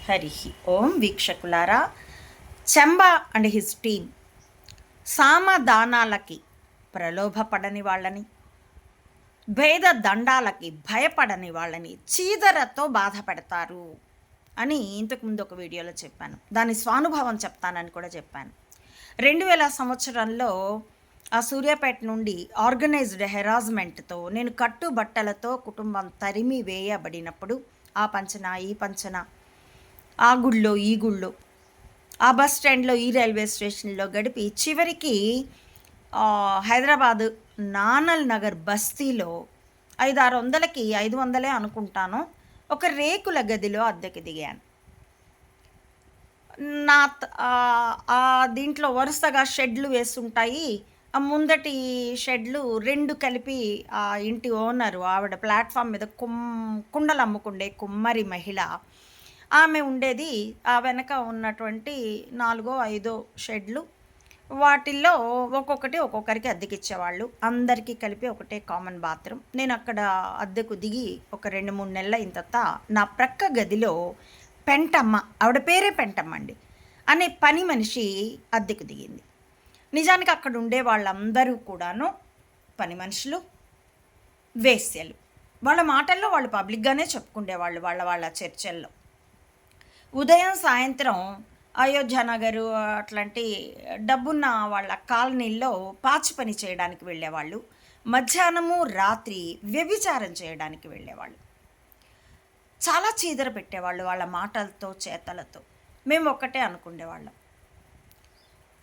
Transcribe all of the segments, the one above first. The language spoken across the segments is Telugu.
హరి ఓం వీక్షకులారా, చంబా అండ్ హిస్ టీమ్ సామదానాలకి ప్రలోభపడని వాళ్ళని, భేద దండాలకి భయపడని వాళ్ళని చీదరతో బాధపడతారు అని ఇంతకుముందు ఒక వీడియోలో చెప్పాను. దాని స్వానుభవం చెప్తానని కూడా చెప్పాను. 2000 సంవత్సరంలో ఆ సూర్యాపేట నుండి ఆర్గనైజ్డ్ హెరాస్మెంట్తో నేను కట్టుబట్టలతో కుటుంబం తరిమి వేయబడినప్పుడు ఆ పంచన ఈ పంచన, ఆ గుళ్ళో ఈ గుళ్ళో, ఆ బస్ స్టాండ్లో ఈ రైల్వే స్టేషన్లో గడిపి చివరికి హైదరాబాదు నానల్ నగర్ బస్తీలో 500-600కి 500 అనుకుంటాను ఒక రేకుల గదిలో అద్దెకి దిగాను. నా దీంట్లో వరుసగా షెడ్లు వేస్తుంటాయి. ఆ ముందటి షెడ్లు 2 కలిపి ఆ ఇంటి ఓనరు ఆవిడ ప్లాట్ఫామ్ మీద కుండలు అమ్ముకుండే కుమ్మరి మహిళ ఆమె ఉండేది. ఆ వెనక ఉన్నటువంటి 4-5 షెడ్లు, వాటిల్లో ఒక్కొక్కరికి అద్దెకిచ్చేవాళ్ళు. అందరికీ కలిపి ఒకటే కామన్ బాత్రూమ్. నేను అక్కడ అద్దెకు దిగి ఒక 2-3 నెలల అయిన తర్వాత నా ప్రక్క గదిలో పెంటమ్మ, ఆవిడ పేరే పెంటమ్మ అండి, అనే పని మనిషి అద్దెకు దిగింది. నిజానికి అక్కడ ఉండే వాళ్ళందరూ కూడాను పని మనుషులు, వేశ్యలు. వాళ్ళ మాటల్లో వాళ్ళు పబ్లిక్గానే చెప్పుకుండేవాళ్ళు వాళ్ళ చర్చల్లో. ఉదయం సాయంత్రం అయోధ్యానగరు అట్లాంటి డబ్బున్న వాళ్ళ కాలనీల్లో పాచి పని చేయడానికి వెళ్ళేవాళ్ళు. మధ్యాహ్నము రాత్రి వ్యభిచారం చేయడానికి వెళ్ళేవాళ్ళు. చాలా చీదర పెట్టేవాళ్ళు వాళ్ళ మాటలతో చేతలతో. మేము ఒక్కటే అనుకునేవాళ్ళం.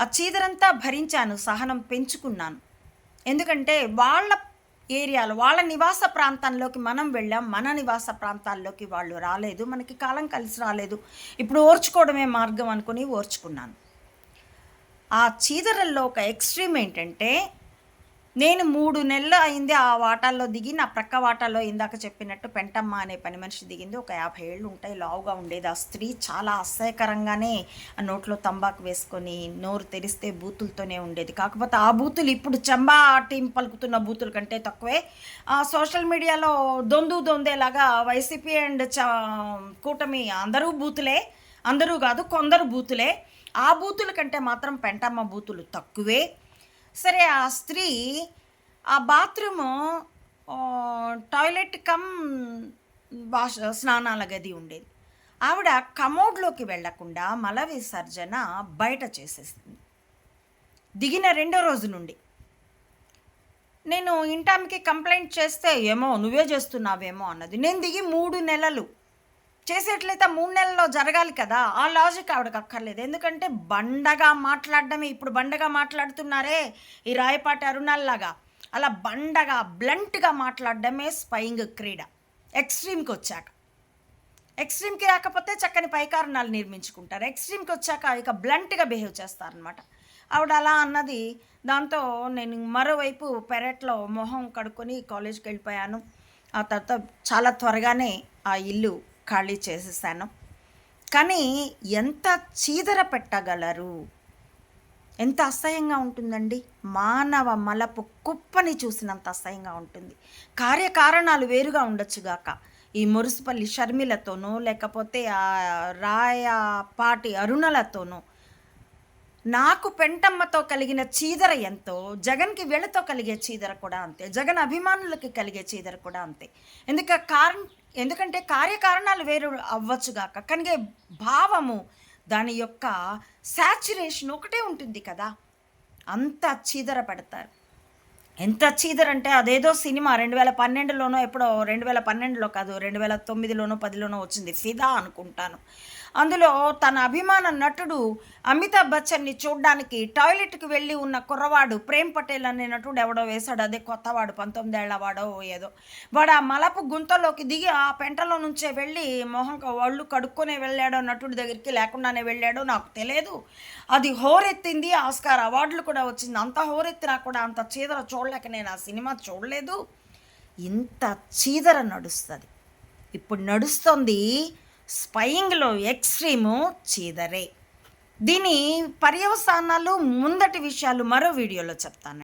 ఆ చీదరంతా భరించాను, సహనం పెంచుకున్నాను. ఎందుకంటే వాళ్ళ ఏరియాలో, వాళ్ళ నివాస ప్రాంతంలోకి మనం వెళ్ళాం, మన నివాస ప్రాంతాల్లోకి వాళ్ళు రాలేదు, మనకి కాలం కలిసి రాలేదు. ఇప్పుడు ఓర్చుకోవడమే మార్గం అనుకుని ఓర్చుకున్నాను. ఆ చీదరల్లో ఒక ఎక్స్ట్రీమ్ ఏంటంటే, నేను 3 నెలలు అయింది ఆ వాటాల్లో దిగి. నా ప్రక్క వాటాల్లో ఇందాక చెప్పినట్టు పెంటమ్మ అనే పని మనిషి దిగింది. ఒక 50 ఏళ్ళు ఉంటాయి, లావుగా ఉండేది. ఆ స్త్రీ చాలా అసహ్యకరంగానే ఆ నోట్లో తంబాకు వేసుకొని నోరు తెరిస్తే బూతులతోనే ఉండేది. కాకపోతే ఆ బూతులు ఇప్పుడు చంబా టీం పలుకుతున్న బూతుల కంటే తక్కువే. సోషల్ మీడియాలో దొందేలాగా వైసీపీ అండ్ కూటమి అందరూ బూతులే, అందరూ కాదు కొందరు బూతులే. ఆ బూతుల కంటే మాత్రం పెంటమ్మ బూతులు తక్కువే. సరే, ఆ స్త్రీ ఆ బాత్రూము టాయిలెట్ కమ్ స్నానాల గది ఉండేది. ఆవిడ కమోడ్లోకి వెళ్లకుండా మల విసర్జన బయట చేసేసింది. దిగిన 2వ రోజు నుండి నేను ఇంటానికి కంప్లైంట్ చేస్తే ఏమో నువ్వే చేస్తున్నావేమో అన్నది. నేను దిగి 3 నెలలు చేసేట్లయితే 3 నెలల్లో జరగాలి కదా. ఆ లాజిక్ ఆవిడకి అక్కర్లేదు. ఎందుకంటే బండగా మాట్లాడడమే. ఇప్పుడు బండగా మాట్లాడుతున్నారే ఈ రాయపాటి అరుణాల్లాగా, అలా బండగా బ్లంట్గా మాట్లాడడమే స్పయింగ్ క్రీడ. ఎక్స్ట్రీమ్కి వచ్చాక, ఎక్స్ట్రీమ్కి రాకపోతే చక్కని పైకారణాలు నిర్మించుకుంటారు. ఎక్స్ట్రీమ్కి వచ్చాక ఇక బ్లంట్గా బిహేవ్ చేస్తారనమాట. ఆవిడ అలా అన్నది. దాంతో నేను మరోవైపు పెరట్లో మొహం కడుక్కొని కాలేజ్కి వెళ్ళిపోయాను. ఆ తర్వాత చాలా త్వరగానే ఆ ఇల్లు ఖాళీ చేసేసాను. కానీ ఎంత చీదర పెట్టగలరు, ఎంత అసహ్యంగా ఉంటుందండి. మానవ మలపు కుప్పని చూసినంత అసహ్యంగా ఉంటుంది. కార్యకారణాలు వేరుగా ఉండొచ్చుగాక, ఈ మురుసుపల్లి షర్మిలతోనూ లేకపోతే ఆ రాయపాటి అరుణలతోనూ నాకు పెంటమ్మతో కలిగిన చీదర ఎంతో, జగన్కి వీళ్ళతో కలిగే చీదర కూడా అంతే, జగన్ అభిమానులకి కలిగే చీదర కూడా అంతే. ఎందుకంటే కార్యకారణాలు వేరు అవ్వచ్చుగాక, కానీ భావము, దాని యొక్క శాచురేషన్ ఒకటే ఉంటుంది కదా. అంత చీదర పెడతారు. ఎంత చీదరంటే అదేదో సినిమా 2012లోనో ఎప్పుడో, 2012లో కాదు 2009లోనో 10లోనో వచ్చింది, ఫిదా అనుకుంటాను. అందులో తన అభిమాన నటుడు అమితాబ్ బచ్చన్ని చూడ్డానికి టాయిలెట్కి వెళ్ళి ఉన్న కుర్రవాడు ప్రేమ్ పటేల్ అనే నటుడు ఎవడో వేశాడు. అదే కొత్తవాడు, 19 ఏళ్ల వాడో ఏదో. వాడు ఆ మలపు గుంతలోకి దిగి ఆ పెంటలో నుంచే వెళ్ళి మొహం ఒళ్ళు కడుక్కొనే వెళ్ళాడో, నటుడి దగ్గరికి లేకుండానే వెళ్ళాడో నాకు తెలియదు. అది హోరెత్తింది, ఆస్కార్ అవార్డులు కూడా వచ్చింది. అంత హోరెత్తినా కూడా అంత చీదర చూడలేక నేను ఆ సినిమా చూడలేదు. ఇంత చీదర నడుస్తుంది. ఇప్పుడు నడుస్తుంది స్పయింగ్లో ఎక్స్ట్రీము చీదరే. దీని పర్యవసానాలు, ముందటి విషయాలు మరో వీడియోలో చెప్తాను.